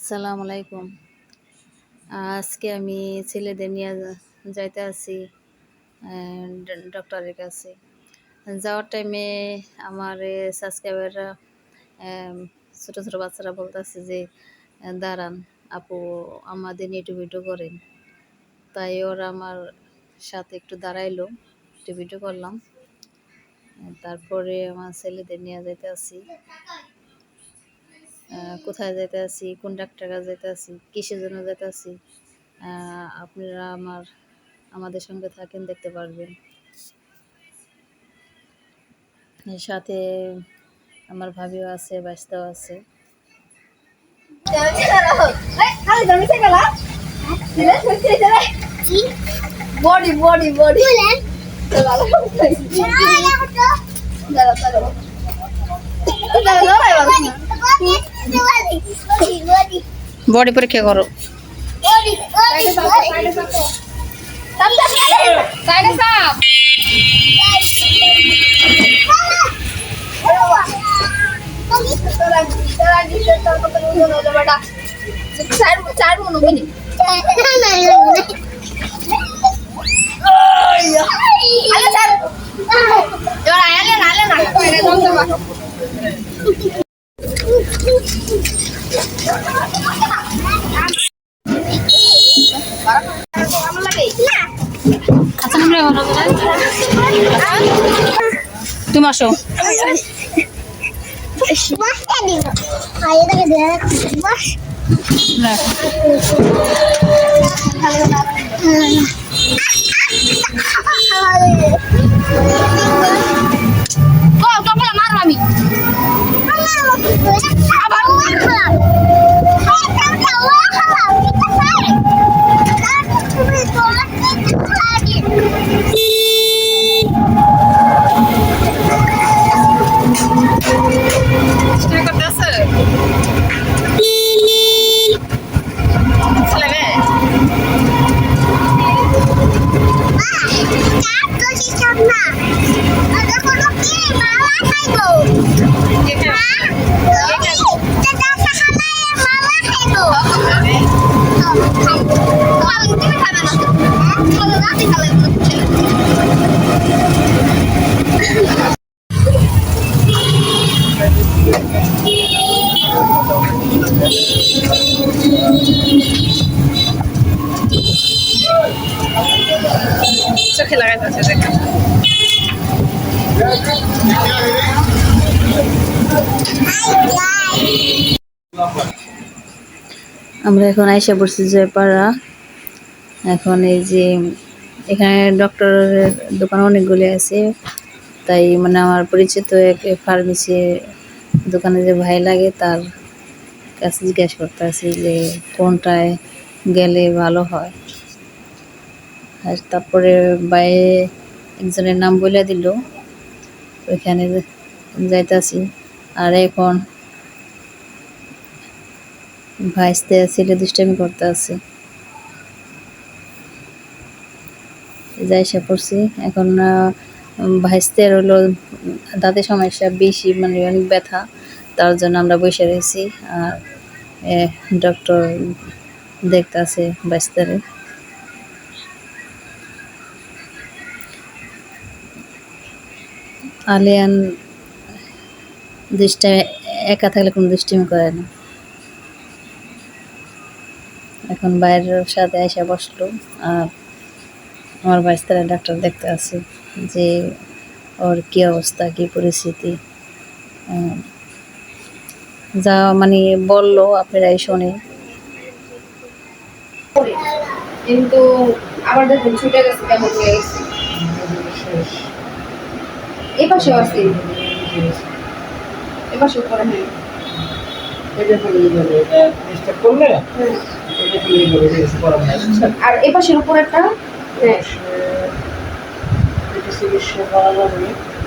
আসসালামু আলাইকুম। আজকে আমি ছেলেদের নিয়ে যাইতে আছি ডক্টরের কাছে। যাওয়ার টাইমে আমার সাবস্ক্রাইবাররা ছোটো ছোটো বাচ্চারা বলতেছে যে দাঁড়ান আপু আমাদের নিয়ে একটু ভিডিও করেন। তাই ওরা আমার সাথে একটু দাঁড়াইলো, একটু ভিডিও করলাম। তারপরে আমার ছেলেদের নিয়ে যাইতে আছি। কোথায় যাইতে আছি, কোন ডাক্তার কাছে যাইতে আছি, কিসের জন্য যাইতে আছি, আপনারা আমাদের সঙ্গে থাকেন, দেখতে পারবেন। এর সাথে আমার ভাবিও আছে, বাস্তাও আছে। বডি বডি বডি বডি পরীক্ষা করো। তুমি আসো। আমি চোখে লাগাইতে আছে দেখা। আমরা এখন আইসা পড়ছি জয়পাড়া। এখন এই যে এখানে ডক্টরের দোকান অনেকগুলি আছে, তাই মানে আমার পরিচিত এক ফার্মেসি দোকানে যে ভাই লাগে তার কাছে জিজ্ঞাসা করতে আছি যে কোনটায় গেলে ভালো হয়। আর তারপরে বাইরে একজনের নাম বলে দিল, ওইখানে যাইতাছি। আর এখন ভাইস্তে ছেলে দুষ্টামি করতে আছে, যাইসা পড়ছি। এখন ভাইস্তের হলো দাঁতের সমস্যা বেশি, মানে অনেক ব্যথা, তার জন্য আমরা বসে রয়েছি। আর ডক্টর দেখতে আছে ভাইস্তারে। আলিয়ান দৃষ্টি একা থাকলে কোনো দুষ্টিমি করে না। এখন বাইরের সাথে এসে বসলো, আর আমার ভাইস্তারা ডাক্তার দেখতে আছে যে ওর কি অবস্থা, কি পরিস্থিতি, যা মানে বললো আপনারাই শোনে। কিন্তু আবার দেখুন ছুটে গেছে, কেমন হয়ে গেছে। এই পাশে আছে, এই পাশে করে হ্যাঁ আর এ পাশের উপর একটা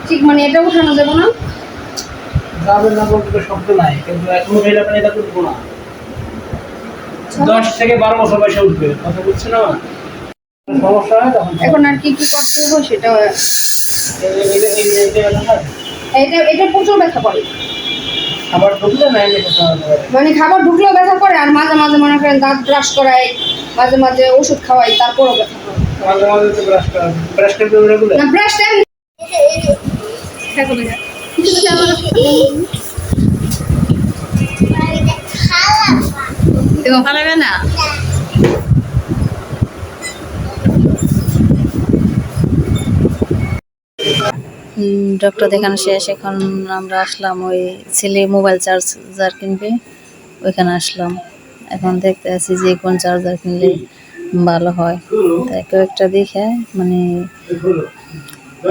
ঠিক, মানে এটা উঠানো যাবে না, যাবে না বলতে শব্দ নাই, কিন্তু এখন মহিলা মানে এটা করবো না। 10 থেকে 12 বছর বয়সে উঠবে, কথা বুঝছে না? সমস্যা হয় তখন। এখন আর কি কি করতে হবে সেটা, এটা এটা প্রচুর ব্যথা করে। খাবার ঢুকলে না এমনি খেতে হবে। মানে খাবার ঢুকলেও ব্যথা করে, আর মাঝে মাঝে মনে করেন দাঁত ব্রাশ করাই, মাঝে মাঝে ওষুধ খাওয়াই, তারপরও ব্যথা করে। মাঝে মাঝে তো ব্রাশ করতে হবে রেগুলার। না ব্রাশটা এরকম ফালাবে না। ডক্টর দেখানো শেষ, এখন আমরা আসলাম ওই ছেলে মোবাইল চার্জার কিনবে, ওইখানে আসলাম। এখন দেখতে আছি যে কোন চার্জার কিনলে ভালো হয়, তাই কেউ একটা দেখে মানে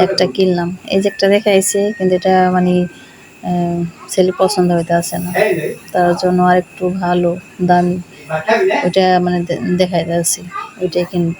একটা কিনলাম। এই যে একটা দেখাইছে, কিন্তু এটা মানে ছেলে পছন্দ হইতে আছে না, তার জন্য আর একটু ভালো দামি ওইটা মানে দেখাইতে আছি, ওইটাই কিনবো।